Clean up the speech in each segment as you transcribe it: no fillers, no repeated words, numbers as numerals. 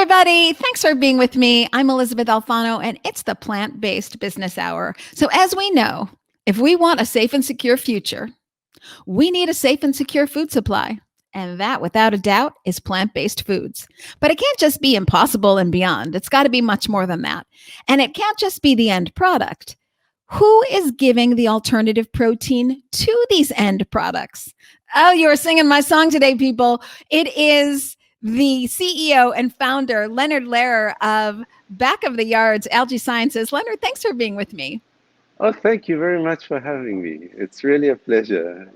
everybody. Thanks for being with me. I'm Elysabeth Alfano, and it's the Plant-Based Business Hour. So as we know, if we want a safe and secure future, we need a safe and secure food supply. And that, without a doubt, is plant-based foods. But it can't just be impossible and beyond. It's got to be much more than that. And it can't just be the end product. Who is giving the alternative protein to these end products? Oh, you are singing my song today, people. It is the CEO and founder, Leonard Lerer of Back of the Yards Algae Sciences. Leonard, thanks for being with me. Oh, thank you very much for having me. It's really a pleasure.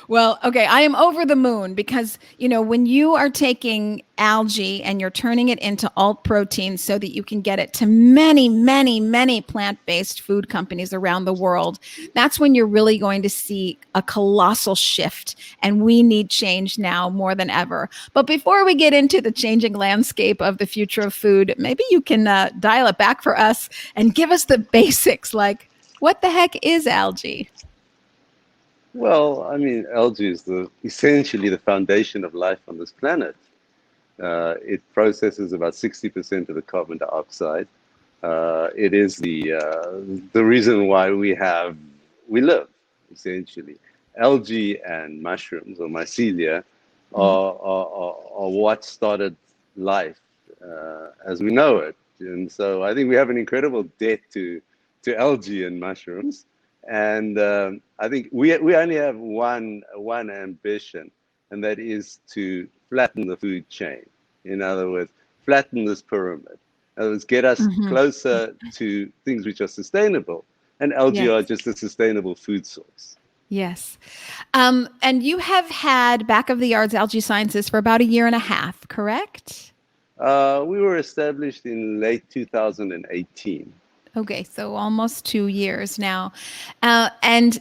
Well, okay, I am over the moon because, when you are taking algae and you're turning it into alt proteins so that you can get it to many, many, many plant-based food companies around the world, that's when you're really going to see a colossal shift. And we need change now more than ever. But before we get into the changing landscape of the future of food, maybe you can dial it back for us and give us the basics, like what the heck is algae? Well, I mean, algae is essentially the foundation of life on this planet. It processes about 60% of the carbon dioxide. It is the reason why we live, essentially. Algae and mushrooms or mycelia are what started life as we know it. And so I think we have an incredible debt to algae and mushrooms. And I think we only have one ambition, and that is to flatten the food chain. In other words, flatten this pyramid. In other words, get us closer to things which are sustainable. And algae are just a sustainable food source. Yes. And you have had Back of the Yards Algae Sciences for about 1.5 years, correct? We were established in late 2018. Okay, so almost 2 years now. And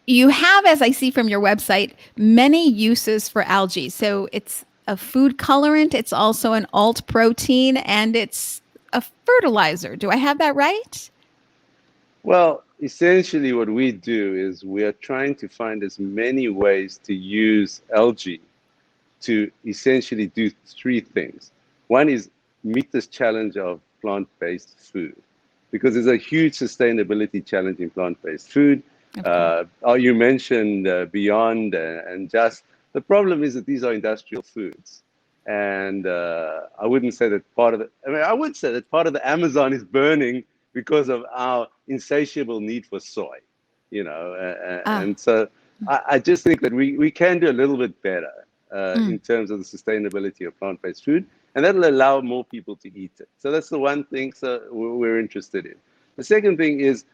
you have, as I see from your website, many uses for algae. So it's a food colorant, it's also an alt protein, and it's a fertilizer. Do I have that right? Well, essentially what we do is we are trying to find as many ways to use algae to essentially do three things. One is meet this challenge of plant-based food, because there's a huge sustainability challenge in plant-based food. You mentioned Beyond and Just. The problem is that these are industrial foods. And I wouldn't say that I would say that part of the Amazon is burning because of our insatiable need for soy, And so I just think that we can do a little bit better in terms of the sustainability of plant-based food. And that'll allow more people to eat it. So that's the one thing we're interested in. The second thing is,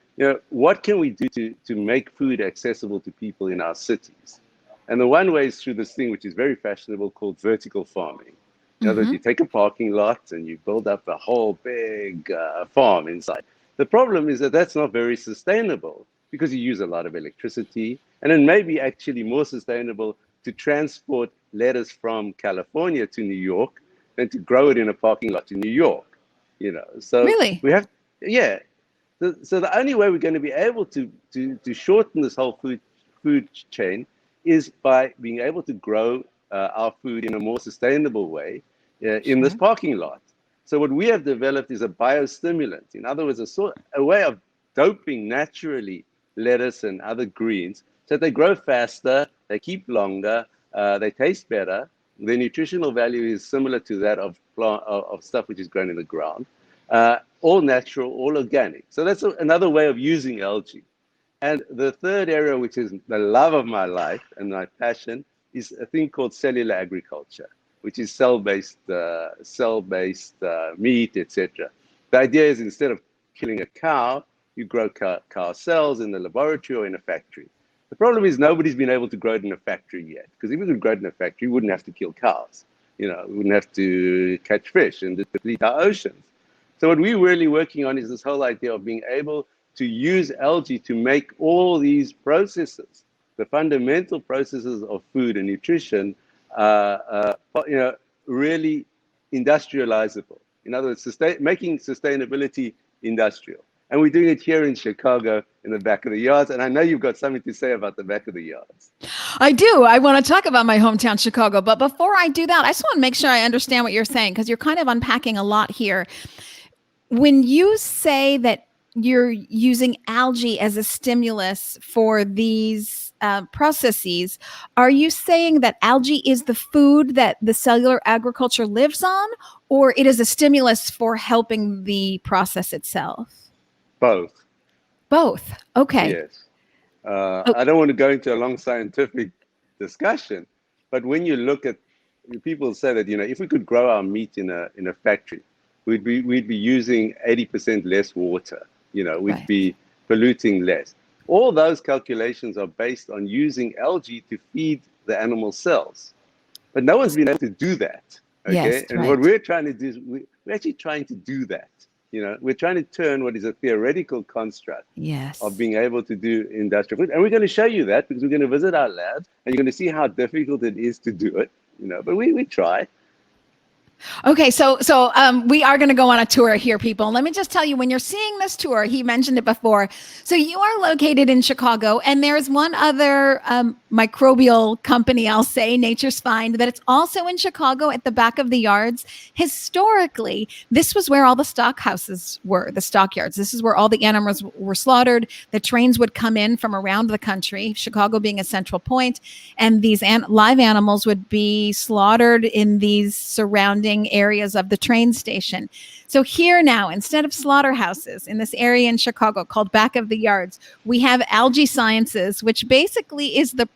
what can we do to make food accessible to people in our cities? And the one way is through this thing, which is very fashionable, called vertical farming. In other words, you take a parking lot and you build up a whole big farm inside. The problem is that that's not very sustainable because you use a lot of electricity. And it may be actually more sustainable to transport lettuce from California to New York than to grow it in a parking lot in New York, So Really? we have, So the only way we're going to be able to shorten this whole food chain is by being able to grow our food in a more sustainable way in this parking lot. So what we have developed is a biostimulant. In other words, a way of doping naturally lettuce and other greens so that they grow faster, they keep longer, they taste better. The nutritional value is similar to that of stuff which is grown in the ground. All natural, all organic. So that's another way of using algae. And the third area, which is the love of my life and my passion, is a thing called cellular agriculture, which is cell-based meat, etc. The idea is instead of killing a cow, you grow cow cells in the laboratory or in a factory. The problem is nobody's been able to grow it in a factory yet, because if we could grow it in a factory, we wouldn't have to kill cows. We wouldn't have to catch fish and deplete our oceans. So what we're really working on is this whole idea of being able to use algae to make all these processes, the fundamental processes of food and nutrition, really industrializable. In other words, making sustainability industrial. And we're doing it here in Chicago in the back of the yards. And I know you've got something to say about the back of the yards. I do. I want to talk about my hometown, Chicago. But before I do that, I just want to make sure I understand what you're saying, because you're kind of unpacking a lot here. When you say that you're using algae as a stimulus for these processes, are you saying that algae is the food that the cellular agriculture lives on, or it is a stimulus for helping the process itself? Both. Both. Okay. Yes. I don't want to go into a long scientific discussion, but when you look at, people say that, if we could grow our meat in a factory, we'd be using 80% less water. We'd be polluting less. All those calculations are based on using algae to feed the animal cells, but no one's been able to do that. Okay, yes, and what we're trying to do is we're actually trying to do that. We're trying to turn what is a theoretical construct of being able to do industrial food. And we're going to show you that, because we're going to visit our labs and you're going to see how difficult it is to do it, but we try. Okay, so we are going to go on a tour here, people. Let me just tell you, when you're seeing this tour, he mentioned it before. So you are located in Chicago, and there's one other microbial company, I'll say, Nature's Find, that it's also in Chicago at the back of the yards. Historically, this was where all the stock houses were, the stockyards. This is where all the animals were slaughtered. The trains would come in from around the country, Chicago being a central point, and these live animals would be slaughtered in these surrounding areas of the train station. So here now, instead of slaughterhouses in this area in Chicago called Back of the Yards, we have Algae Sciences, which basically is the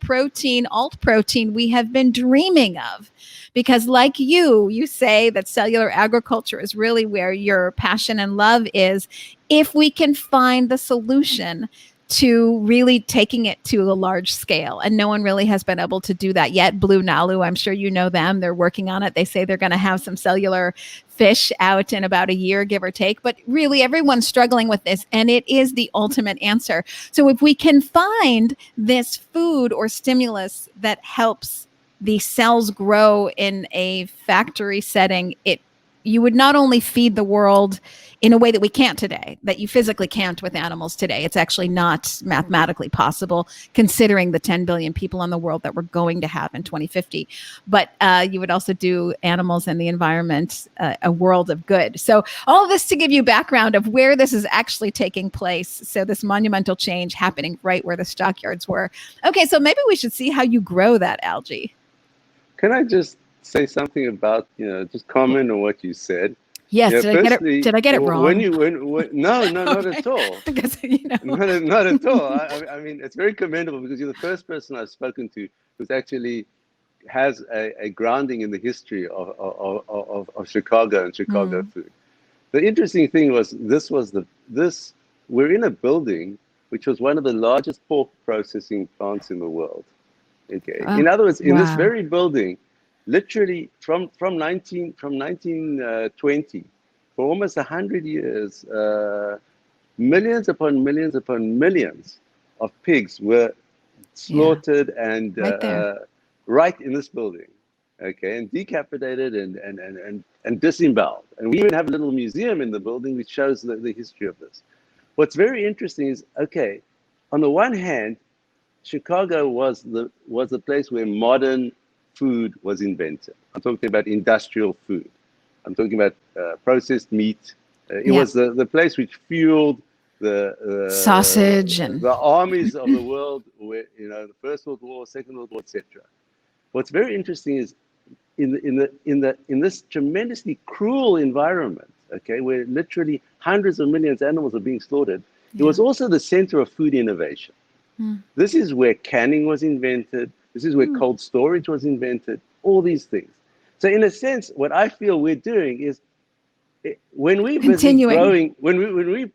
alt protein we have been dreaming of. Because like you say that cellular agriculture is really where your passion and love is. If we can find the solution to really taking it to a large scale. And no one really has been able to do that yet. Blue Nalu, I'm sure you know them. They're working on it. They say they're going to have some cellular fish out in about a year, give or take. But really, everyone's struggling with this, and it is the ultimate answer. So if we can find this food or stimulus that helps the cells grow in a factory setting, you would not only feed the world in a way that we can't today, that you physically can't with animals today. It's actually not mathematically possible, considering the 10 billion people in the world that we're going to have in 2050. But you would also do animals and the environment a world of good. So all of this to give you background of where this is actually taking place. So this monumental change happening right where the stockyards were. Okay, so maybe we should see how you grow that algae. Can I just say something about, just comment on what you said? Yes, did I get it wrong? No, not at all. Because, not at all. I mean, it's very commendable, because you're the first person I've spoken to who's actually has a grounding in the history of Chicago and Chicago food. The interesting thing was we're in a building which was one of the largest pork processing plants in the world. Okay. In other words, in this very building, literally from 1920, for almost 100 years, millions upon millions upon millions of pigs were slaughtered and right in this building, okay, and decapitated and disemboweled. And we even have a little museum in the building which shows the history of this. What's very interesting is, okay, on the one hand, Chicago was the place where modern food was invented. I'm talking about industrial food. I'm talking about processed meat. It was the place which fueled the sausage and the armies of the world, where, the First World War, Second World War, etc. What's very interesting is in this tremendously cruel environment, okay, where literally hundreds of millions of animals are being slaughtered, it was also the center of food innovation. This is where canning was invented. This is where cold storage was invented, all these things. So in a sense, what I feel we're doing is, when we're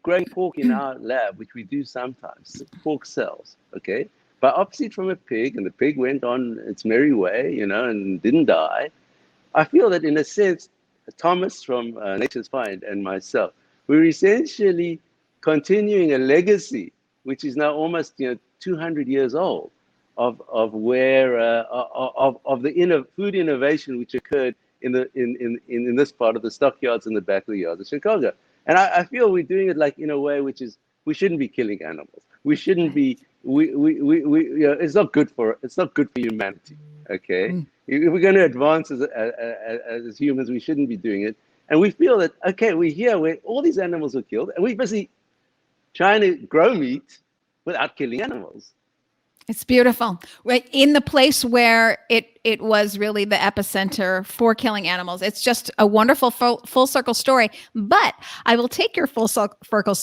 growing pork in our lab, which we do sometimes, pork cells, okay, biopsied from a pig, and the pig went on its merry way, and didn't die. I feel that in a sense, Thomas from Nature's Find and myself, we're essentially continuing a legacy which is now almost 200 years old, of where of the food innovation which occurred in this part of the stockyards in the back of the yards of Chicago. And I feel we're doing it like in a way which is, we shouldn't be killing animals. We shouldn't Right. be, it's not good for humanity. Okay, Mm. if we're going to advance as humans, we shouldn't be doing it. And we feel that, okay, we're here where all these animals are killed, and we're busy trying to grow meat without killing animals. It's beautiful. Right in the place where it was really the epicenter for killing animals. It's just a wonderful full circle story. But I will take your full circle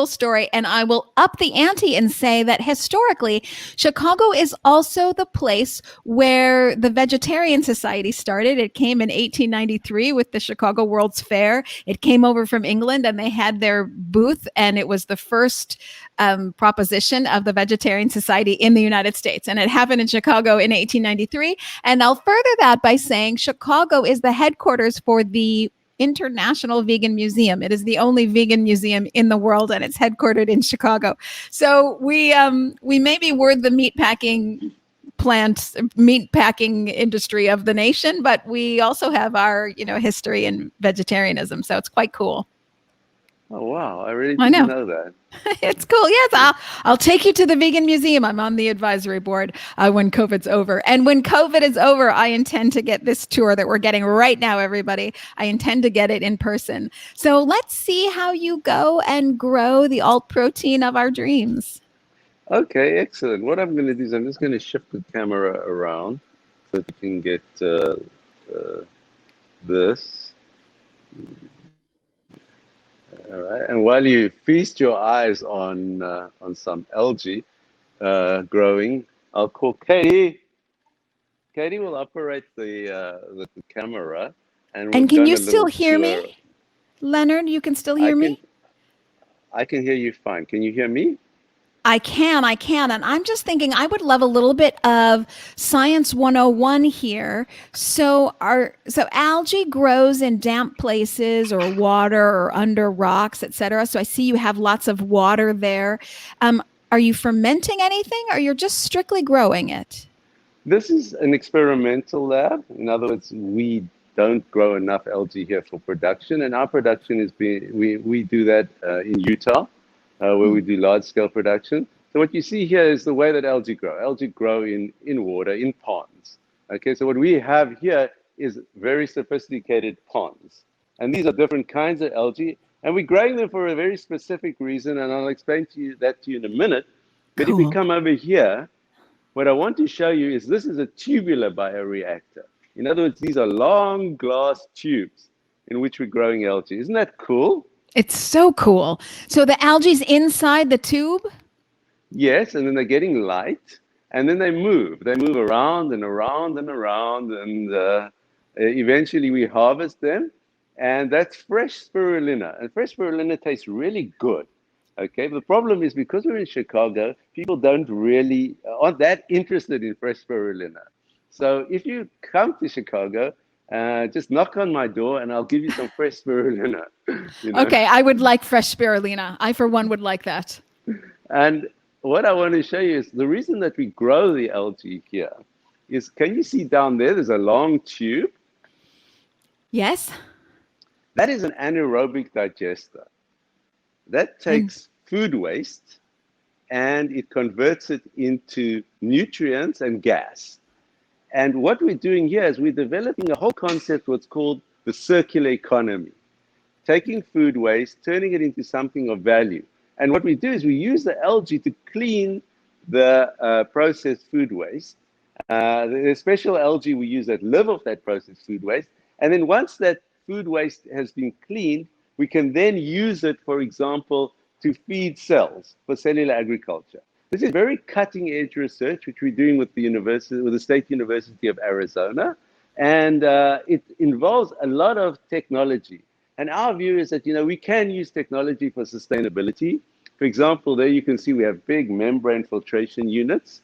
story and I will up the ante and say that historically, Chicago is also the place where the Vegetarian Society started. It came in 1893 with the Chicago World's Fair. It came over from England and they had their booth, and it was the first proposition of the Vegetarian Society in the United States. And it happened in Chicago in 1893. And I'll further that by saying Chicago is the headquarters for the International Vegan Museum. It is the only vegan museum in the world, and it's headquartered in Chicago. So we maybe we're the meatpacking industry of the nation, but we also have our history in vegetarianism. So it's quite cool. Oh wow, I really I didn't know. know that. It's cool. Yes, I'll take you to the vegan museum. I'm on the advisory board when COVID's over. And when COVID is over, I intend to get this tour that we're getting right now, everybody. I intend to get it in person. So let's see how you go and grow the alt protein of our dreams. Okay, excellent. What I'm going to do is I'm just going to shift the camera around so that you can get this. All right, and while you feast your eyes on some algae growing, I'll call Katie. Katie will operate the camera, and we've And can done you a still little hear tour. me? Leonard, you can still hear me? I can hear you fine. Can you hear me? I can. And I'm just thinking I would love a little bit of Science 101 here. So algae grows in damp places or water or under rocks, etc. So I see you have lots of water there. Are you fermenting anything, or you're just strictly growing it? This is an experimental lab. In other words, we don't grow enough algae here for production, and our production is we do that in Utah, where we do large-scale production. So what you see here is the way that algae grow. Algae grow in water, in ponds. Okay, so what we have here is very sophisticated ponds, and these are different kinds of algae, and we're growing them for a very specific reason, and I'll explain to you in a minute. But if we Cool. come over here, what I want to show you is this is a tubular bioreactor. In other words, these are long glass tubes in which we're growing algae. Isn't that cool? It's so cool. So the algae's inside the tube? Yes, and then they're getting light, and then they move. They move around and around and around, and eventually we harvest them, and that's fresh spirulina. And fresh spirulina tastes really good. Okay, but the problem is because we're in Chicago, people aren't that interested in fresh spirulina. So if you come to Chicago, just knock on my door and I'll give you some fresh spirulina. Okay, I would like fresh spirulina. I, for one, would like that. And what I want to show you is the reason that we grow the algae here is, can you see down there, there's a long tube? Yes. That is an anaerobic digester. That takes food waste and it converts it into nutrients and gas. And what we're doing here is we're developing a whole concept, what's called the circular economy, taking food waste, turning it into something of value. And what we do is we use the algae to clean the processed food waste. There's special algae we use that live off that processed food waste. And then once that food waste has been cleaned, we can then use it, for example, to feed cells for cellular agriculture. This is very cutting edge research, which we're doing with the State University of Arizona. And it involves a lot of technology. And our view is that, we can use technology for sustainability. For example, there you can see we have big membrane filtration units.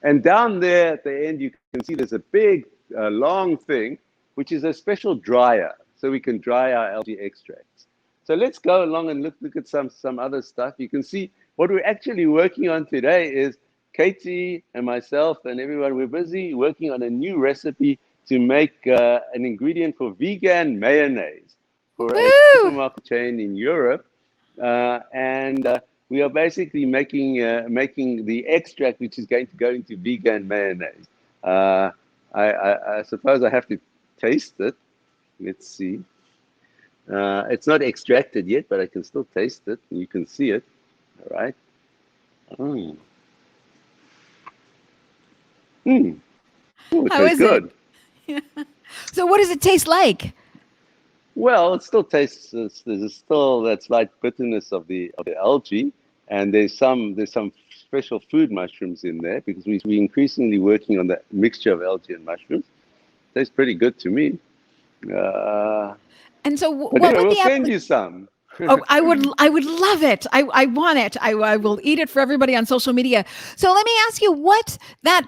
And down there at the end, you can see there's a big, long thing, which is a special dryer. So we can dry our algae extracts. So let's go along and look at some other stuff. You can see what we're actually working on today is Katie and myself and everyone, we're busy working on a new recipe to make an ingredient for vegan mayonnaise. for a Woo! supermarket chain in Europe, and we are basically making the extract, which is going to go into vegan mayonnaise. I suppose I have to taste it. Let's see. It's not extracted yet, but I can still taste it. You can see it. All right. Mm. Mm. Oh, it How tastes is it? good. So what does it taste like? Well, it still tastes. There's still that slight bitterness of the algae, and there's some special food mushrooms in there because we're increasingly working on the mixture of algae and mushrooms. Tastes pretty good to me. Uh, And so but what anyway, would we'll the send you some. Oh, I would love it. I want it. I will eat it for everybody on social media. So let me ask you, what that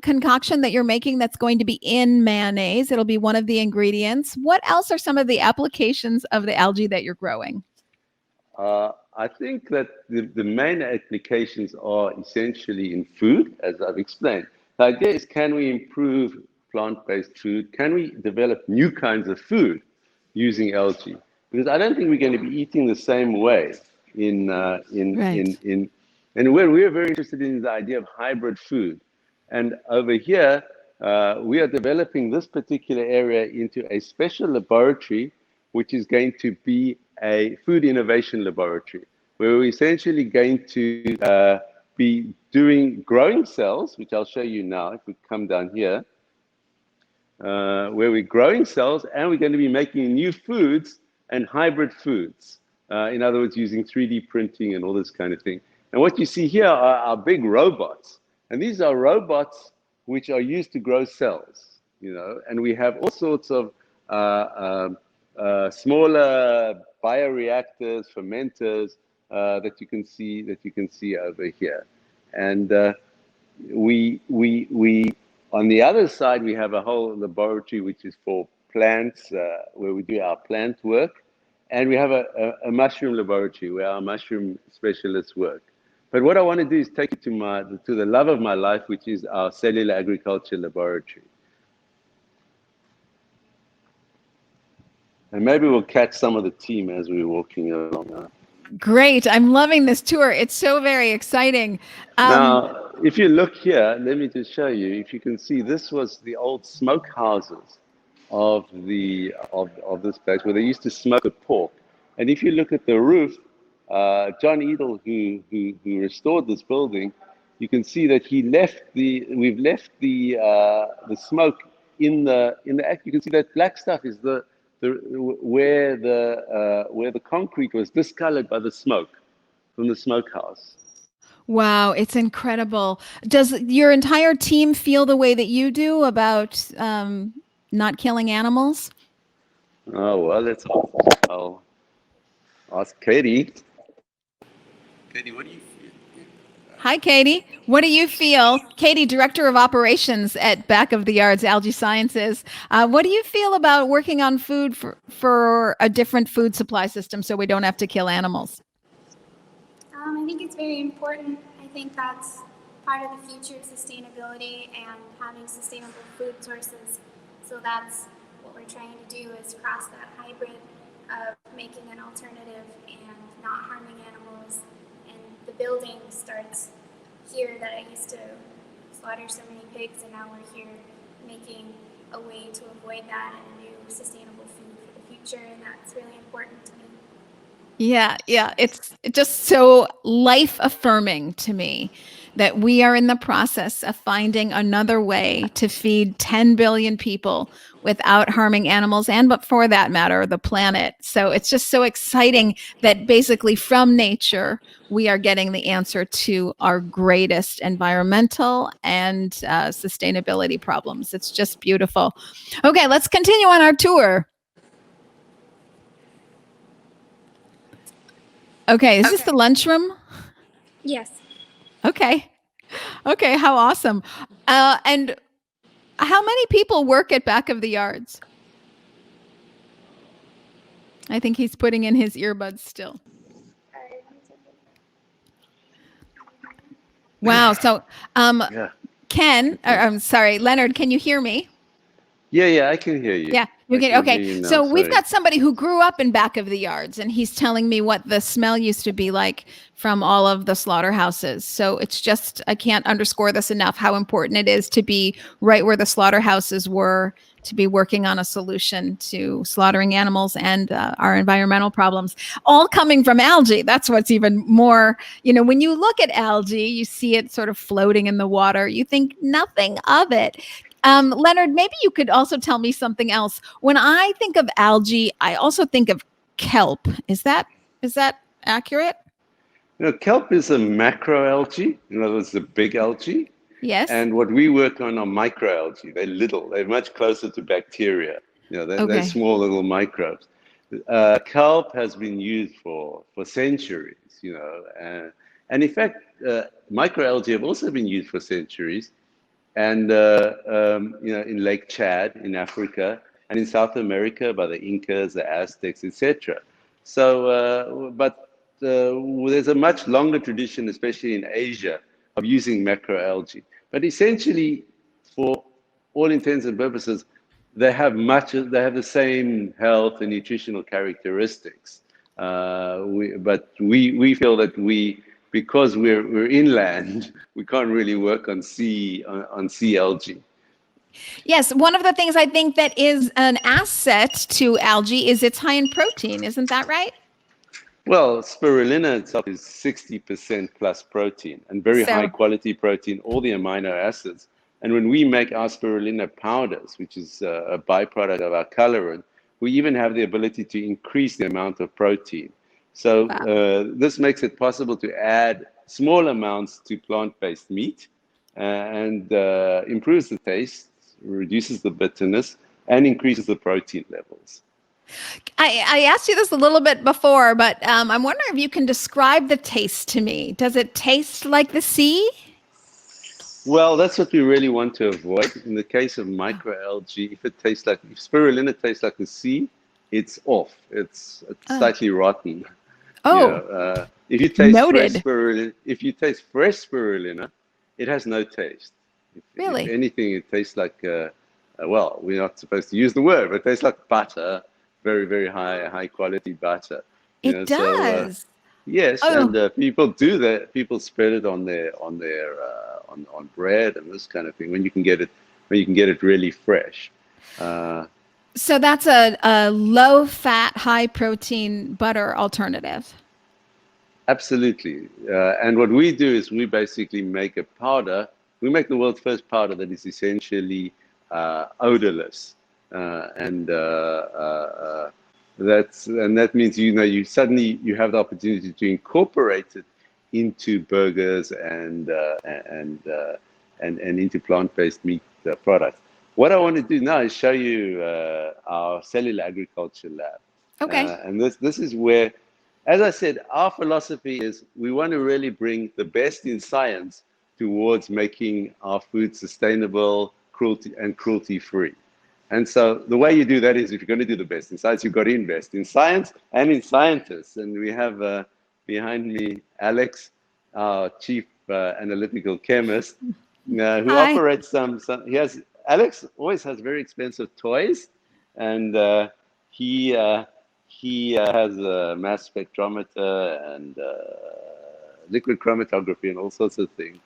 concoction that you're making that's going to be in mayonnaise, it'll be one of the ingredients. What else are some of the applications of the algae that you're growing? I think that the main applications are essentially in food, as I've explained. The idea is, can we improve plant-based food? Can we develop new kinds of food using algae? Because I don't think we're going to be eating the same way Right. and we're very interested in the idea of hybrid food. And over here, we are developing this particular area into a special laboratory, which is going to be a food innovation laboratory, where we're essentially going to be doing growing cells, which I'll show you now if we come down here, where we're growing cells and we're going to be making new foods and hybrid foods. In other words, using 3D printing and all this kind of thing. And what you see here are big robots. And these are robots which are used to grow cells, and we have all sorts of smaller bioreactors, fermenters that you can see over here. And we on the other side, we have a whole laboratory which is for plants, where we do our plant work. And we have a mushroom laboratory where our mushroom specialists work. But what I want to do is take you to the love of my life, which is our Cellular Agriculture Laboratory. And maybe we'll catch some of the team as we're walking along. Great. I'm loving this tour. It's so very exciting. Now, if you look here, let me just show you. If you can see, this was the old smoke houses of this place where they used to smoke the pork. And if you look at the roof, John Edel, who restored this building, you can see that we've left the smoke in the act. You can see that black stuff is where the concrete was discolored by the smoke from the smokehouse. Wow, it's incredible. Does your entire team feel the way that you do about not killing animals? Oh, well, I'll ask Katie. Katie, what do you feel? Hi, Katie. What do you feel? Katie, Director of Operations at Back of the Yards Algae Sciences. What do you feel about working on food for a different food supply system so we don't have to kill animals? I think it's very important. I think that's part of the future of sustainability and having sustainable food sources. So that's what we're trying to do, is cross that hybrid of making an alternative and not harming animals. And the building starts here, that I used to slaughter so many pigs, and now we're here making a way to avoid that and a new sustainable food for the future, and that's really important to me. Yeah, it's just so life affirming to me that we are in the process of finding another way to feed 10 billion people without harming animals and, but for that matter, the planet. So it's just so exciting that basically from nature, we are getting the answer to our greatest environmental and sustainability problems. It's just beautiful. Okay, let's continue on our tour. Okay, is this the lunchroom? Yes. Okay. Okay, how awesome. And how many people work at Back of the Yards? I think he's putting in his earbuds still. Wow. So, Yeah. I'm sorry, Leonard, can you hear me? Yeah, I can hear you. Yeah, you I can. can Okay, hear you now, so we've sorry. got somebody who grew up in back of the yards, and he's telling me what the smell used to be like from all of the slaughterhouses. So it's just, I can't underscore this enough, how important it is to be right where the slaughterhouses were, to be working on a solution to slaughtering animals and our environmental problems, all coming from algae. That's what's even more, when you look at algae, you see it sort of floating in the water. You think nothing of it. Leonard, maybe you could also tell me something else. When I think of algae, I also think of kelp. Is that accurate? Kelp is a macroalgae, in other words, the big algae. Yes. And what we work on are microalgae. They're little. They're much closer to bacteria. They're Okay. small little microbes. Kelp has been used for centuries. And in fact, microalgae have also been used for centuries. And in Lake Chad in Africa and in South America by the Incas, the Aztecs, etc. So, but there's a much longer tradition, especially in Asia, of using macroalgae. But essentially, for all intents and purposes, they have the same health and nutritional characteristics. But we feel that because we're inland, we can't really work on sea algae. Yes, one of the things I think that is an asset to algae is it's high in protein. Isn't that right? Well, spirulina itself is 60% plus protein and very high So, quality protein, all the amino acids. And when we make our spirulina powders, which is a byproduct of our colorant, we even have the ability to increase the amount of protein. So wow. this makes it possible to add small amounts to plant-based meat and improves the taste, reduces the bitterness, and increases the protein levels. I asked you this a little bit before, but I'm wondering if you can describe the taste to me. Does it taste like the sea? Well, that's what we really want to avoid. In the case of microalgae, if spirulina tastes like the sea, it's off. It's Oh, slightly rotten. oh, noted. If you taste fresh spirulina, it has no taste. If Really? anything, it tastes like well, we're not supposed to use the word, but it tastes like butter, very very high quality butter. It So does. yes, Oh, and people do that. People spread it on on bread and this kind of thing when you can get it really fresh. Uh, so that's a low fat, high protein butter alternative. Absolutely. And what we do is we basically make a powder. We make the world's first powder that is essentially odorless, and that means you suddenly you have the opportunity to incorporate it into burgers and into plant-based meat products. What I want to do now is show you our Cellular Agriculture Lab, Okay. and this is where, as I said, our philosophy is we want to really bring the best in science towards making our food sustainable, cruelty-free. And so the way you do that is if you're going to do the best in science, you've got to invest in science and in scientists. And we have behind me Alex, our chief analytical chemist, who Hi. operates Alex always has very expensive toys, and he has a mass spectrometer and liquid chromatography and all sorts of things.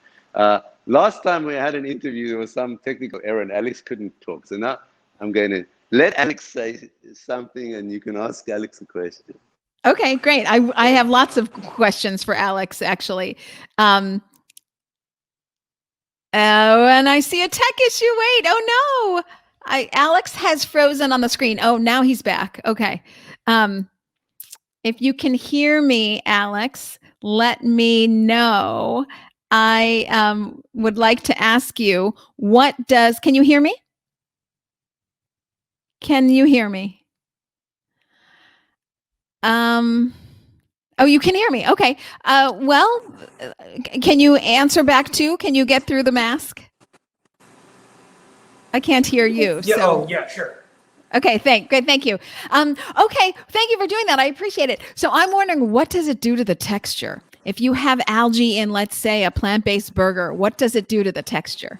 Last time we had an interview, there was some technical error and Alex couldn't talk. So now I'm going to let Alex say something and you can ask Alex a question. Okay, great. I have lots of questions for Alex, actually. Oh, and I see a tech issue. Wait, oh no. Alex has frozen on the screen. Oh, now he's back. Okay. If you can hear me, Alex, let me know. I would like to ask you, can you hear me? Can you hear me? Oh, you can hear me. Okay. Well, can you answer back too? Can you get through the mask? I can't hear you. Yeah. So. Oh, yeah. Sure. Okay, great, thank you. Okay, thank you for doing that. I appreciate it. So I'm wondering, what does it do to the texture? If you have algae in, let's say, a plant-based burger, what does it do to the texture?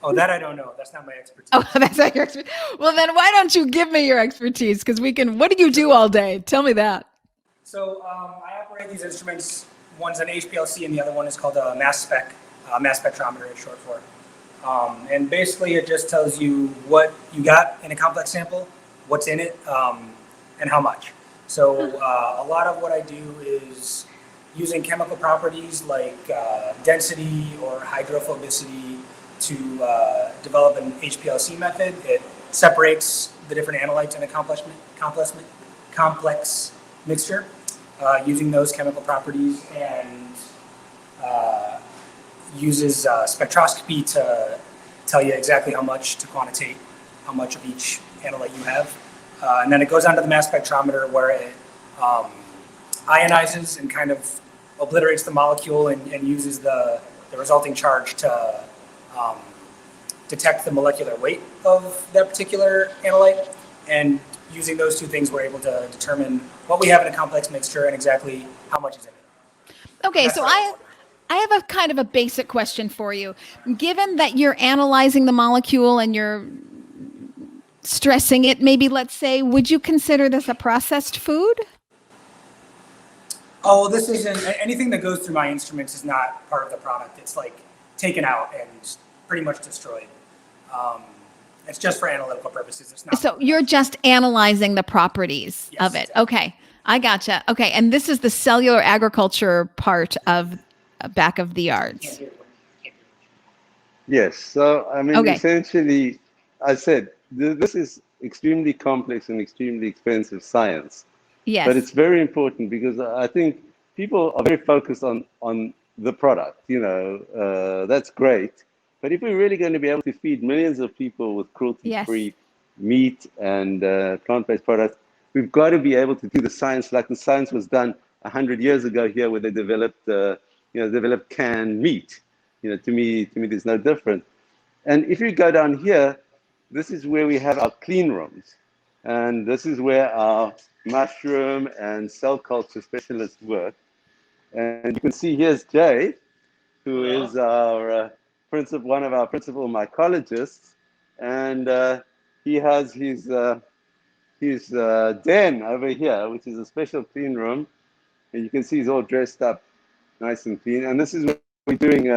Oh, that I don't know. That's not my expertise. Oh, that's not your expertise. Well, then why don't you give me your expertise? Because we can. What do you do all day? Tell me that. So I operate these instruments. One's an HPLC and the other one is called a mass spectrometer, it's short for. And basically it just tells you what you got in a complex sample, what's in it, and how much. So a lot of what I do is using chemical properties like density or hydrophobicity to develop an HPLC method. It separates the different analytes in a complex mixture using those chemical properties, and uses spectroscopy to tell you exactly how much to quantitate, how much of each analyte you have. And then it goes onto the mass spectrometer where it ionizes and kind of obliterates the molecule and uses the resulting charge to detect the molecular weight of that particular analyte. And using those two things, we're able to determine what we have in a complex mixture and exactly how much is in it. Okay, so I have a kind of a basic question for you. Given that you're analyzing the molecule and you're stressing it, maybe let's say, would you consider this a processed food? Oh, this isn't, anything that goes through my instruments is not part of the product. It's like taken out and pretty much destroyed. It's just for analytical purposes. It's not. So you're just analyzing the properties of it. Exactly. Okay, I gotcha. Okay, and this is the cellular agriculture part of back of the yards. Yes. So, I mean, Okay. essentially, I said, this is extremely complex and extremely expensive science. Yes. But it's very important because I think people are very focused on the product. That's great. But if we're really going to be able to feed millions of people with cruelty-free meat and plant-based products, we've got to be able to do the science like the science was done 100 years ago here, where they developed canned meat. To me, there's no different. And if you go down here, this is where we have our clean rooms, and this is where our mushroom and cell culture specialists work. And you can see here's Jay, who is our one of our principal mycologists, and he has his den over here, which is a special clean room, and you can see he's all dressed up, nice and clean. And this is what we're doing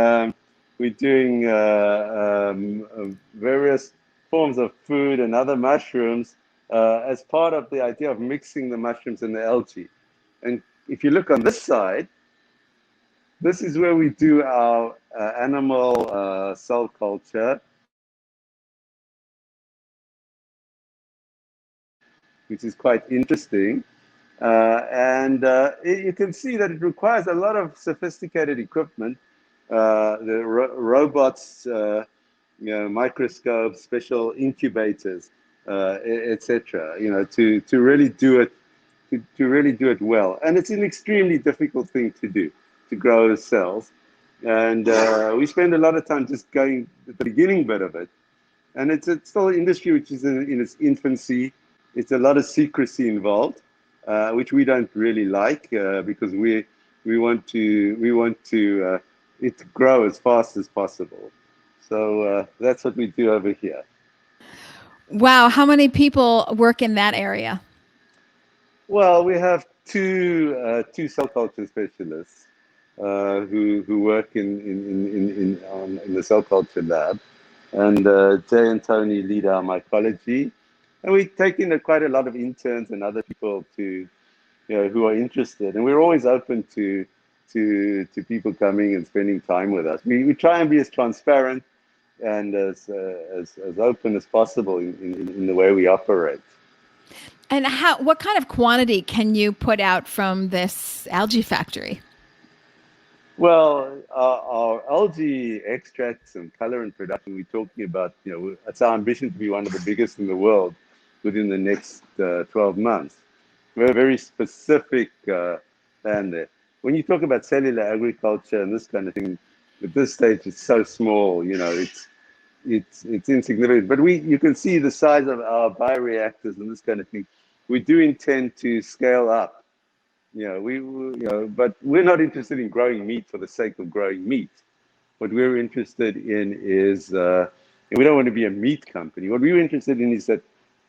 various forms of food and other mushrooms as part of the idea of mixing the mushrooms and the algae. And if you look on this side, this is where we do our animal cell culture, which is quite interesting. You can see that it requires a lot of sophisticated equipment, the robots, microscopes, special incubators, etc. To really do it, to really do it well. And it's an extremely difficult thing to do, to grow cells. And we spend a lot of time just going at the beginning bit of it. And it's still an industry which is in its infancy. It's a lot of secrecy involved, which we don't really like because we want it to grow as fast as possible. So that's what we do over here. Wow, how many people work in that area? Well, we have two cell culture specialists who work in the cell culture lab, and Jay and Tony lead our mycology, and we take in quite a lot of interns and other people who are interested, and we're always open to people coming and spending time with us. We try and be as transparent and as open as possible in the way we operate. And what kind of quantity can you put out from this algae factory? Well, our algae extracts and colorant production, we're talking about, it's our ambition to be one of the biggest in the world within the next 12 months. We have a very specific plan there. When you talk about cellular agriculture and this kind of thing, at this stage, it's so small, it's insignificant. But you can see the size of our bioreactors and this kind of thing. We do intend to scale up. But we're not interested in growing meat for the sake of growing meat. What we're interested in is And we don't want to be a meat company. What we were interested in is that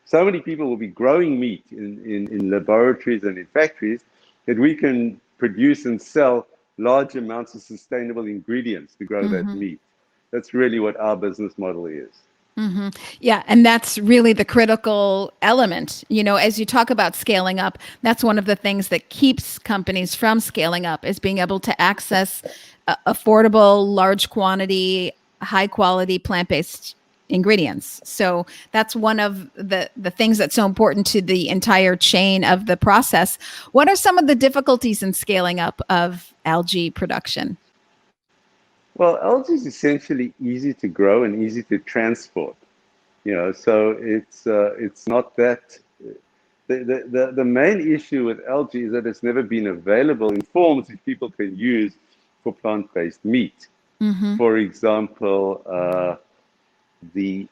so many people will be growing meat in laboratories and in factories that we can produce and sell large amounts of sustainable ingredients to grow that meat. That's really what our business model is. Yeah. And that's really the critical element. As you talk about scaling up, that's one of the things that keeps companies from scaling up is being able to access affordable, large quantity, high quality plant-based ingredients. So that's one of the things that's so important to the entire chain of the process. What are some of the difficulties in scaling up of algae production? Well, algae is essentially easy to grow and easy to transport. So it's not that. The main issue with algae is that it's never been available in forms that people can use for plant-based meat. For example, the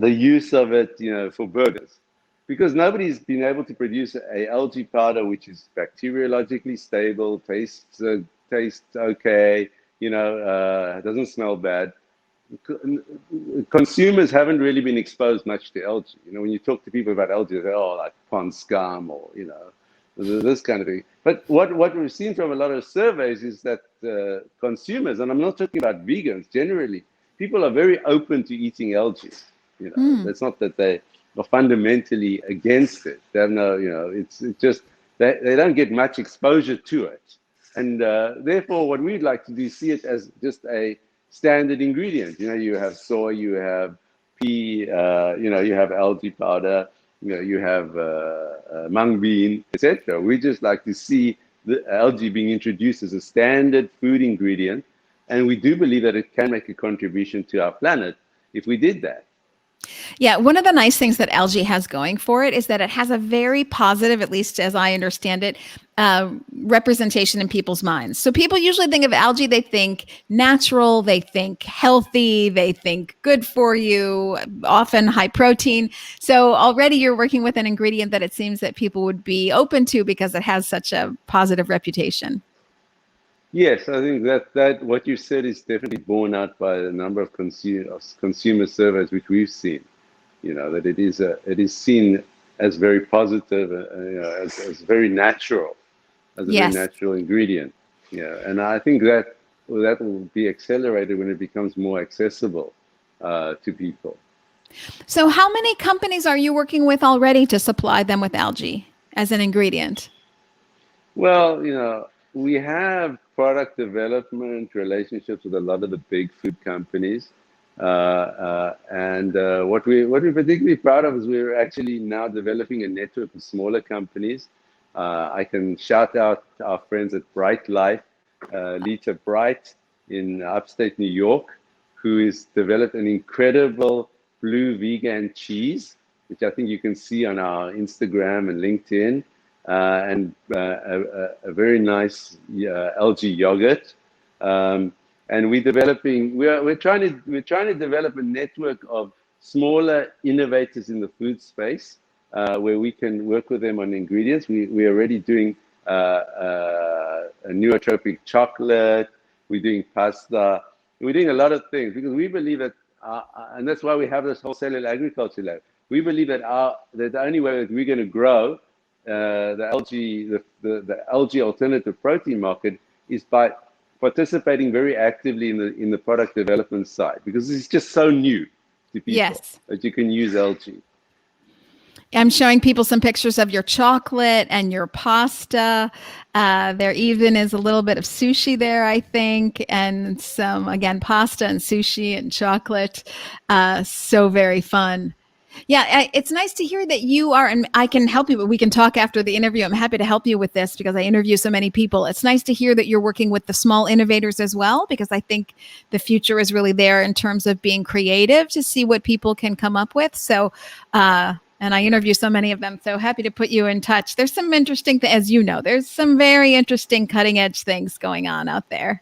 use of it, for burgers, because nobody's been able to produce a algae powder which is bacteriologically stable, tastes okay, doesn't smell bad. Consumers haven't really been exposed much to algae. When you talk to people about algae, they say, oh, like pond scum or, this kind of thing. But what we've seen from a lot of surveys is that consumers, and I'm not talking about vegans, generally, people are very open to eating algae. It's not that they are fundamentally against it. They have no, it's just, they don't get much exposure to it. And therefore, what we'd like to do is see it as just a standard ingredient. You have soy, you have pea, you have algae powder, you have mung bean, etc. We just like to see the algae being introduced as a standard food ingredient, and we do believe that it can make a contribution to our planet if we did that. Yeah, one of the nice things that algae has going for it is that it has a very positive, at least as I understand it, representation in people's minds. So people usually think of algae, they think natural, they think healthy, they think good for you, often high protein. So already you're working with an ingredient that it seems that people would be open to because it has such a positive reputation. Yes, I think that what you said is definitely borne out by a number of consumer surveys which we've seen. That it is seen as very positive, as very natural, as a very natural ingredient. And I think that will be accelerated when it becomes more accessible to people. So, how many companies are you working with already to supply them with algae as an ingredient? Well, we have product development relationships with a lot of the big food companies. And what we're particularly proud of is we're actually now developing a network of smaller companies. I can shout out our friends at Bright Life, Lita Bright in upstate New York, who has developed an incredible blue vegan cheese, which I think you can see on our Instagram and LinkedIn. And a very nice algae yogurt, and we're trying to develop a network of smaller innovators in the food space where we can work with them on ingredients. We're already doing a nootropic chocolate. We're doing pasta. We're doing a lot of things because we believe that, and that's why we have this whole Cellular Agriculture Lab. We believe that that the only way that we're going to grow the algae alternative protein market is by participating very actively in the product development side, because it's just so new to people that you can use algae. I'm showing people some pictures of your chocolate and your pasta. There even is a little bit of sushi there, I think, and some, again, pasta and sushi and chocolate. So very fun. Yeah, it's nice to hear that you are, and I can help you, but we can talk after the interview. I'm happy to help you with this because I interview so many people. It's nice to hear that you're working with the small innovators as well, because I think the future is really there in terms of being creative to see what people can come up with. So, and I interview so many of them, so happy to put you in touch. There's some interesting, as you know, there's some very interesting cutting edge things going on out there.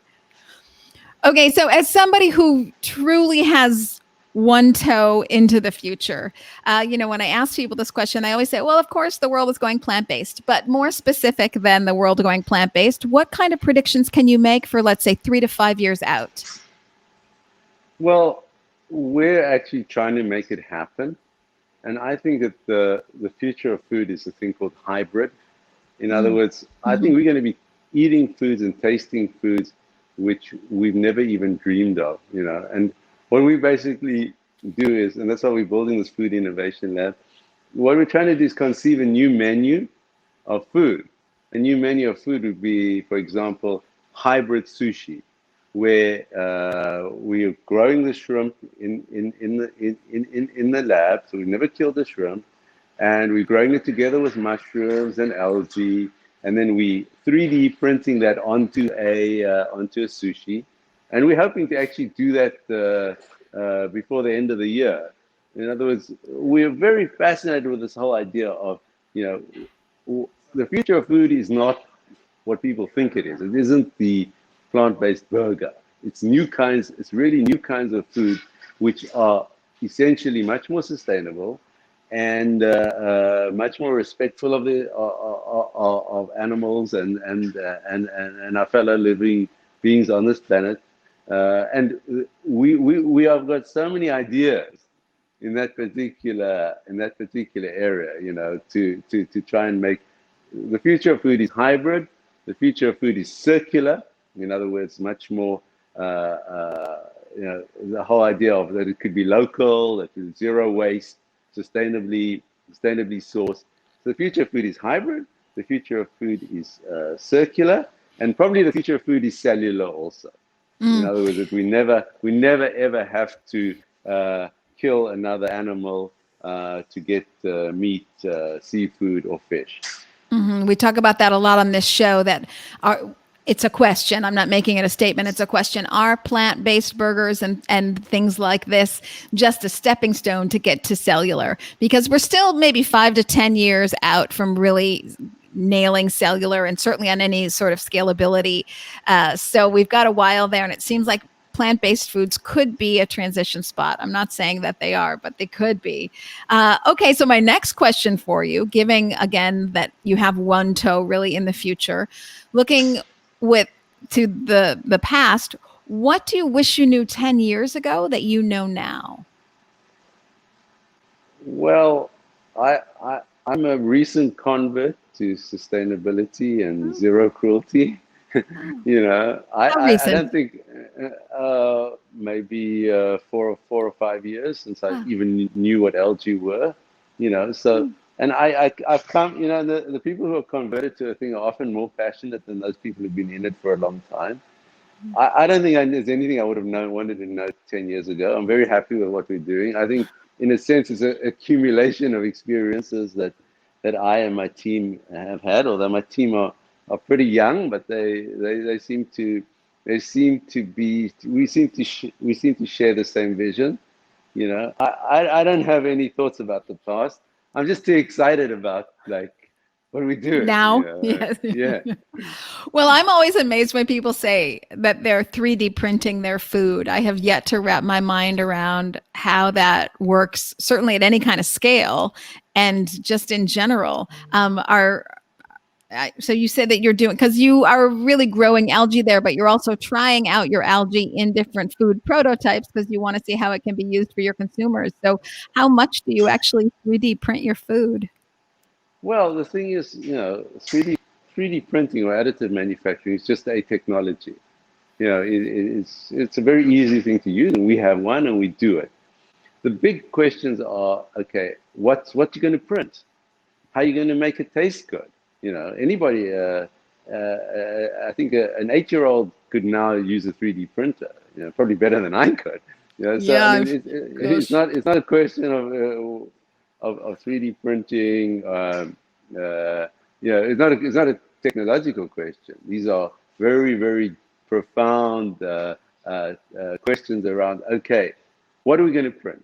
Okay, so as somebody who truly has one toe into the future. When I ask people this question, I always say, well, of course, the world is going plant-based, but more specific than the world going plant-based, what kind of predictions can you make for, let's say, 3 to 5 years out? Well, we're actually trying to make it happen. And I think that the future of food is a thing called hybrid. In other words, I think we're going to be eating foods and tasting foods which we've never even dreamed of, And what we basically do is, and that's why we're building this food innovation lab, what we're trying to do is conceive a new menu of food. A new menu of food would be, for example, hybrid sushi, where we are growing the shrimp in the lab, so we never killed the shrimp, and we're growing it together with mushrooms and algae, and then we 3D printing that onto a sushi, and we're hoping to actually do that before the end of the year. In other words, we're very fascinated with this whole idea of, the future of food is not what people think it is. It isn't the plant-based burger. It's really new kinds of food, which are essentially much more sustainable and much more respectful of animals and our fellow living beings on this planet. And we have got so many ideas in that particular area, to try and make the future of food is hybrid. The future of food is circular. In other words, much more, the whole idea of that it could be local, that it's zero waste, sustainably sourced. So the future of food is hybrid. The future of food is circular, and probably the future of food is cellular also. In other words, that we never ever have to kill another animal to get meat, seafood, or fish. We talk about that a lot on this show. It's a question. I'm not making it a statement. It's a question. Are plant-based burgers and things like this just a stepping stone to get to cellular? Because we're still maybe 5 to 10 years out from really nailing cellular, and certainly on any sort of scalability. So we've got a while there, and it seems like plant-based foods could be a transition spot. I'm not saying that they are, but they could be. Okay, so my next question for you, giving again that you have one toe really in the future, looking to the past, what do you wish you knew 10 years ago that you know now? Well, I'm a recent convert to sustainability and zero cruelty. I don't think maybe 4 or 5 years since I even knew what algae were. So. And I've come, the people who are converted to a thing are often more passionate than those people who've been in it for a long time. I don't think there's anything I would have wanted to know 10 years ago. I'm very happy with what we're doing. I think, in a sense, it's an accumulation of experiences that I and my team have had. Although my team are pretty young, but we seem to share the same vision. I don't have any thoughts about the past. I'm just too excited about what are we doing now. Yes. Yeah. Well, I'm always amazed when people say that they're 3D printing their food. I have yet to wrap my mind around how that works, certainly at any kind of scale and just in general. So you said that you're doing, because you are really growing algae there, but you're also trying out your algae in different food prototypes because you want to see how it can be used for your consumers. So how much do you actually 3D print your food? Well, the thing is, 3D printing or additive manufacturing is just a technology. It's a very easy thing to use, and we have one, and we do it. The big questions are, okay, what you going to print? How are you going to make it taste good? Anybody, I think an 8-year-old could now use a 3D printer, probably better than I could. So yeah, I mean, it's not a question of 3D printing. It's not a technological question. These are very, very profound questions around, okay, what are we going to print?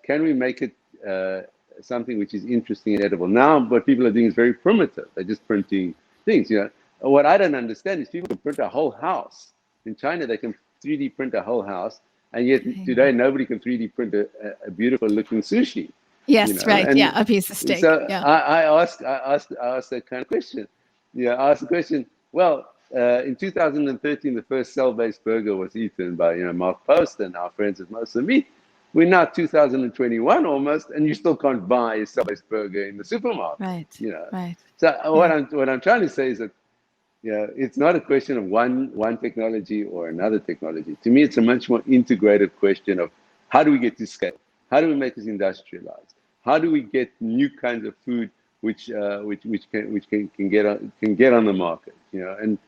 Can we make it something which is interesting and edible? Now, what people are doing is very primitive. They're just printing things. What I don't understand is people can print a whole house. In China, they can 3D print a whole house, and yet today nobody can 3D print a beautiful looking sushi. Yes, right. And a piece of steak. So yeah. I asked that kind of question. I asked the question, well, in 2013, the first cell-based burger was eaten by Mark Post and our friends at Most of Meat. We're now 2021 almost, and you still can't buy a cell-based burger in the supermarket. Right. Right. So what I'm trying to say is that it's not a question of one technology or another technology. To me, it's a much more integrated question of how do we get to scale? How do we make this industrialized? How do we get new kinds of food which can get on the market? And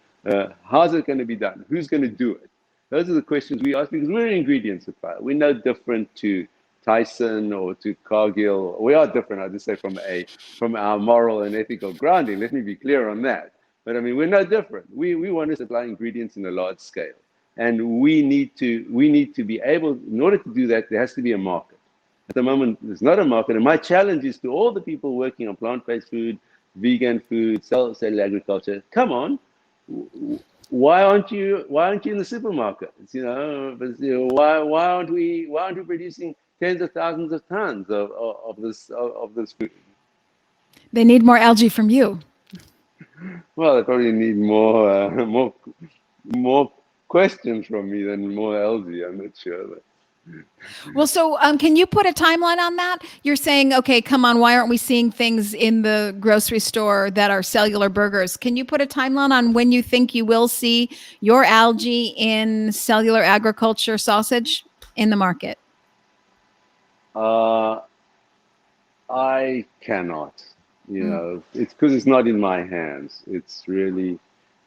how's it going to be done? Who's going to do it? Those are the questions we ask because we're an ingredient supplier. We're no different to Tyson or to Cargill. We are different, I just say, from our moral and ethical grounding. Let me be clear on that. But I mean, we're no different. We want to supply ingredients in a large scale, and we need to be able. In order to do that, there has to be a market. At the moment, there's not a market, and my challenge is to all the people working on plant-based food, vegan food, cellular agriculture. Come on, why aren't you in the supermarkets? Why aren't we producing tens of thousands of tons of this food? They need more algae from you. Well, they probably need more questions from me than more algae. I'm not sure. But. Well, so can you put a timeline on that? You're saying, okay, come on, why aren't we seeing things in the grocery store that are cellular burgers? Can you put a timeline on when you think you will see your algae in cellular agriculture sausage in the market? I cannot. It's because it's not in my hands. It's really,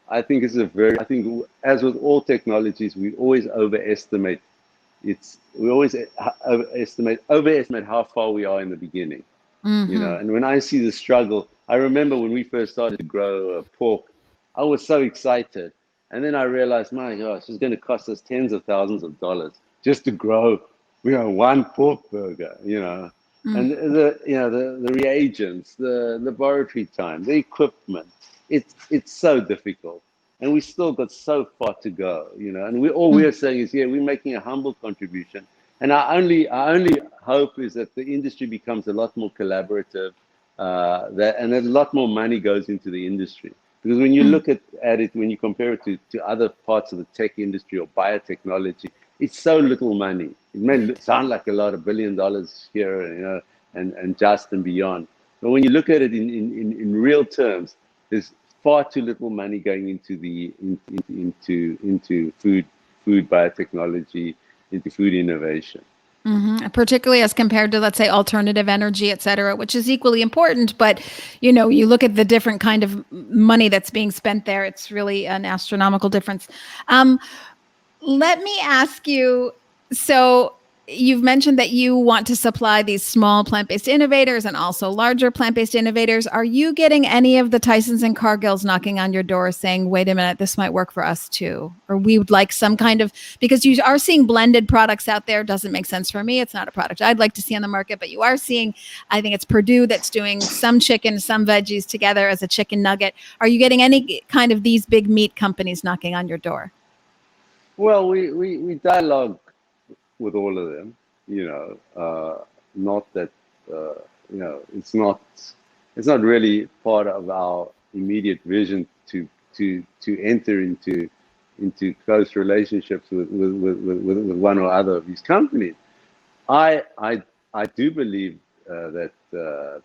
I think as with all technologies, we always overestimate. We always overestimate how far we are in the beginning. Mm-hmm. And when I see the struggle, I remember when we first started to grow pork, I was so excited. And then I realized, my gosh, it's going to cost us tens of thousands of dollars just to grow, one pork burger, And the reagents, the laboratory time, the equipment, it's so difficult, and we still got so far to go, And we're saying is, we're making a humble contribution, and our only hope is that the industry becomes a lot more collaborative, and that a lot more money goes into the industry. Because when you look at it, when you compare it to other parts of the tech industry or biotechnology, it's so little money. It may sound like a lot, $1 billion here, and just and beyond. But when you look at it in real terms, there's far too little money going into food biotechnology, into food innovation. Mm-hmm. Particularly as compared to, let's say, alternative energy, et cetera, which is equally important. But, you look at the different kind of money that's being spent there. It's really an astronomical difference. Let me ask you, so you've mentioned that you want to supply these small plant-based innovators and also larger plant-based innovators. Are you getting any of the Tysons and Cargills knocking on your door saying, wait a minute, this might work for us too? Or we would like some kind of, because you are seeing blended products out there. Doesn't make sense for me. It's not a product I'd like to see on the market, but you are seeing, I think it's Purdue that's doing some chicken, some veggies together as a chicken nugget. Are you getting any kind of these big meat companies knocking on your door? Well, we dialogue with all of them, not that, it's not really part of our immediate vision to enter into close relationships with one or other of these companies. I do believe that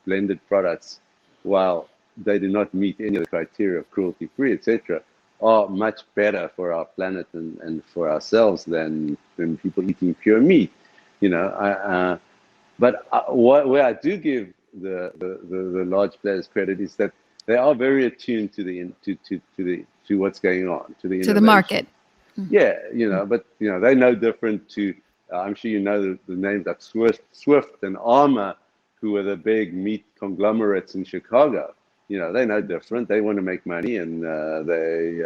blended products, while they do not meet any of the criteria of cruelty-free, etc., are much better for our planet and for ourselves than people eating pure meat, But where I do give the large players credit is that they are very attuned to what's going on, to the market. Yeah, but they're no different to. I'm sure the names like Swift and Armour, who are the big meat conglomerates in Chicago. They're no different. They want to make money, and they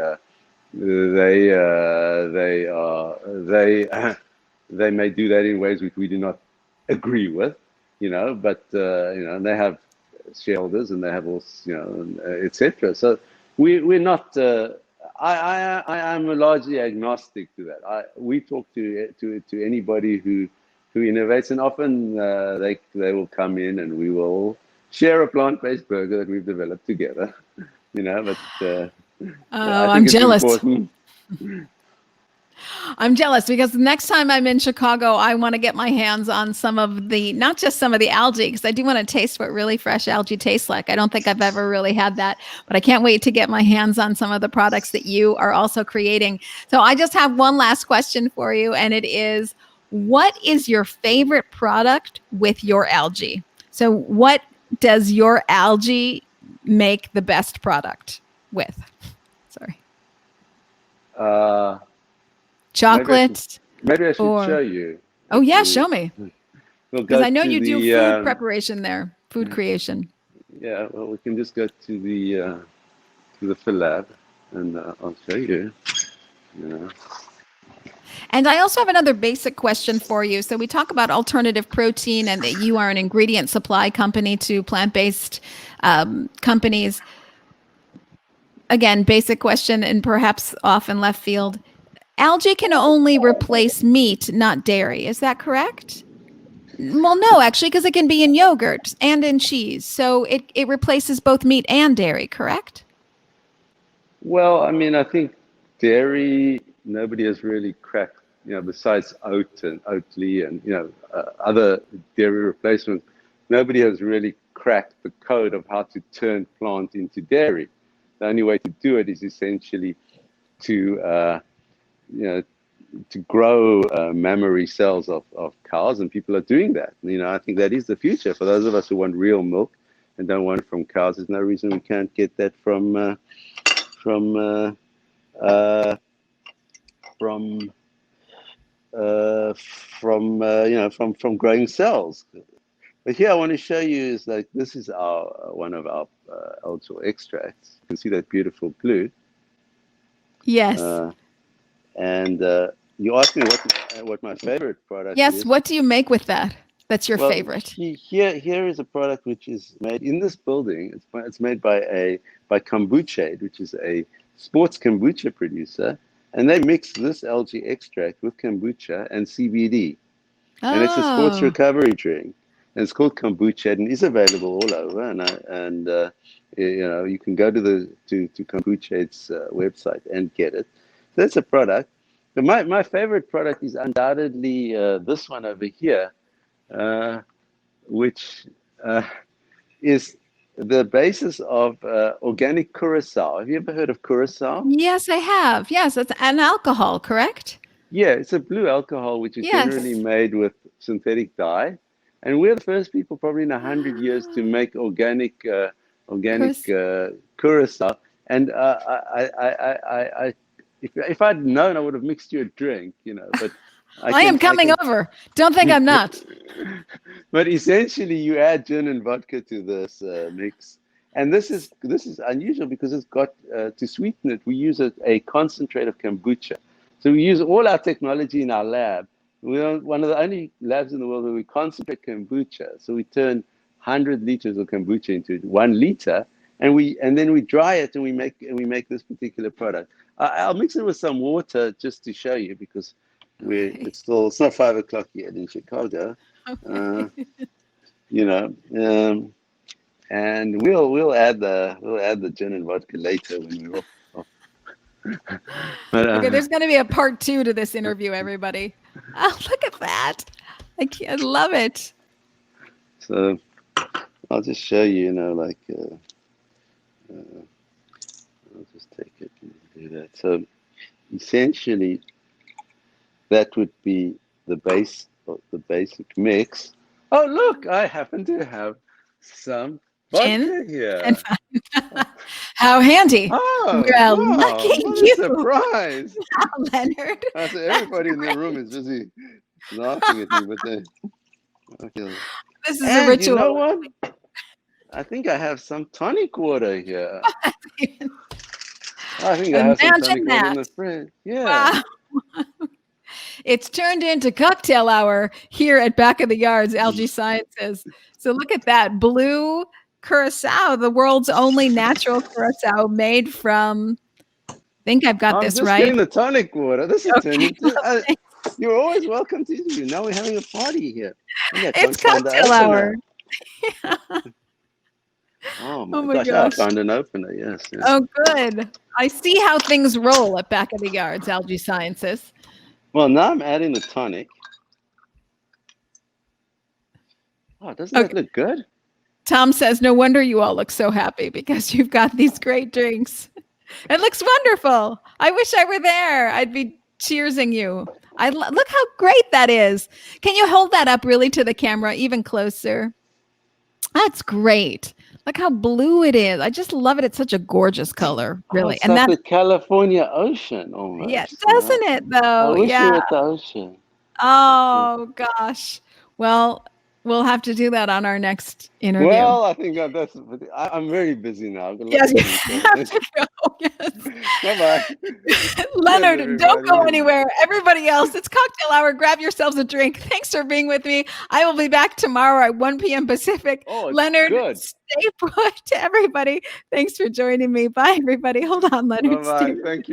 may do that in ways which we do not agree with, But and they have shareholders, and they have also, etc. So we're not. I'm largely agnostic to that. We talk to anybody who innovates, and often they will come in, and we will share a plant-based burger that we've developed together, But Oh, I I'm think it's jealous. important. I'm jealous because the next time I'm in Chicago, I want to get my hands on some of the, not just some of the algae, because I do want to taste what really fresh algae tastes like. I don't think I've ever really had that, but I can't wait to get my hands on some of the products that you are also creating. So I just have one last question for you, and it is, what is your favorite product with your algae? So what does your algae make the best product with? Sorry. Uh, Chocolate maybe I should show or... you. Oh, yeah, Actually, show me. we'll Because go I know to you do the, food preparation there, food yeah. creation. Yeah, well, we can just go to the fill lab, and I'll show you. Yeah. And I also have another basic question for you. So we talk about alternative protein and that you are an ingredient supply company to plant-based companies. Again, basic question and perhaps off in left field. Algae can only replace meat, not dairy. Is that correct? Well, no, actually, because it can be in yogurt and in cheese. So it replaces both meat and dairy, correct? Well, I mean, I think dairy, nobody has really cracked, besides Oatly and, other dairy replacements, nobody has really cracked the code of how to turn plant into dairy. The only way to do it is essentially to, to grow mammary cells of cows, and people are doing that. I think that is the future. For those of us who want real milk and don't want it from cows, there's no reason we can't get that from from growing cells. But here I want to show you is like this is our one of our algal extracts. You can see that beautiful blue. Yes. And you asked me what my favorite product Yes. is. What do you make with that? That's your favorite. Here is a product which is made in this building. It's made by Kombucha, which is a sports kombucha producer, and they mix this algae extract with kombucha and CBD, and it's a sports recovery drink. And it's called kombucha and is available all over. And you can go to kombucha's website and get it. So that's a product. But my favorite product is undoubtedly this one over here. Which is the basis of organic Curacao. Have you ever heard of Curacao? Yes, I have. Yes, it's an alcohol, correct? Yeah, it's a blue alcohol which is generally made with synthetic dye, and we're the first people, probably in 100 years, to make organic Curacao. And if I'd known, I would have mixed you a drink, But I am coming over. Don't think I'm not. But essentially, you add gin and vodka to this mix, and this is unusual because it's got to sweeten it. We use a concentrate of kombucha, so we use all our technology in our lab. We're one of the only labs in the world where we concentrate kombucha. So we turn 100 liters of kombucha into 1 liter, and then we dry it and we make this particular product. I'll mix it with some water just to show you because. It's not 5 o'clock yet in Chicago, and we'll add the gin and vodka later when we're off. But, okay, there's going to be a part 2 to this interview, everybody. Oh, look at that! I love it. So I'll just show you, I'll just take it and do that. So essentially. That would be the basic mix. Oh, look, I happen to have some vodka here. How handy. Oh, well, wow, lucky what you. a surprise. Leonard. So everybody in the room is busy laughing at me, but okay. This is a ritual. You know what? I think I have some tonic water here. I think I have some tonic water in the fridge. Yeah. Wow. It's turned into cocktail hour here at Back of the Yards, Algae Sciences. So look at that. Blue Curacao, the world's only natural Curacao made from, I think I've got this right. I'm just getting the tonic water. This is turning into, you're always welcome to interview. Now we're having a party here. It's cocktail hour. Oh Oh my my gosh! Oh, I gosh. found an opener. Yes. Yes. Oh, good. I see how things roll at Back of the Yards, Algae Sciences. Well, now I'm adding the tonic. Oh, doesn't that Okay. look good? Tom says, no wonder you all look so happy because you've got these great drinks. It looks wonderful. I wish I were there. I'd be cheersing you. Look how great that is. Can you hold that up really to the camera, even closer? That's great. Look how blue it is. I just love it. It's such a gorgeous color, Oh, really. it's And like that, the California Ocean yeah, almost. doesn't it I though? wish we were Yeah. at the ocean. Oh gosh. Well, we'll have to do that on our next interview. Well, I think that's. I'm very busy now. I've got Yes, lots you of things have to go. Yes. Bye bye. Leonard, don't go everybody. anywhere. Everybody else, it's cocktail hour. Grab yourselves a drink. Thanks for being with me. I will be back tomorrow at 1 p.m. Pacific. Oh, it's Leonard, good. stay put to everybody. Thanks for joining me. Bye, everybody. Hold on, Leonard. Bye bye. Thank you.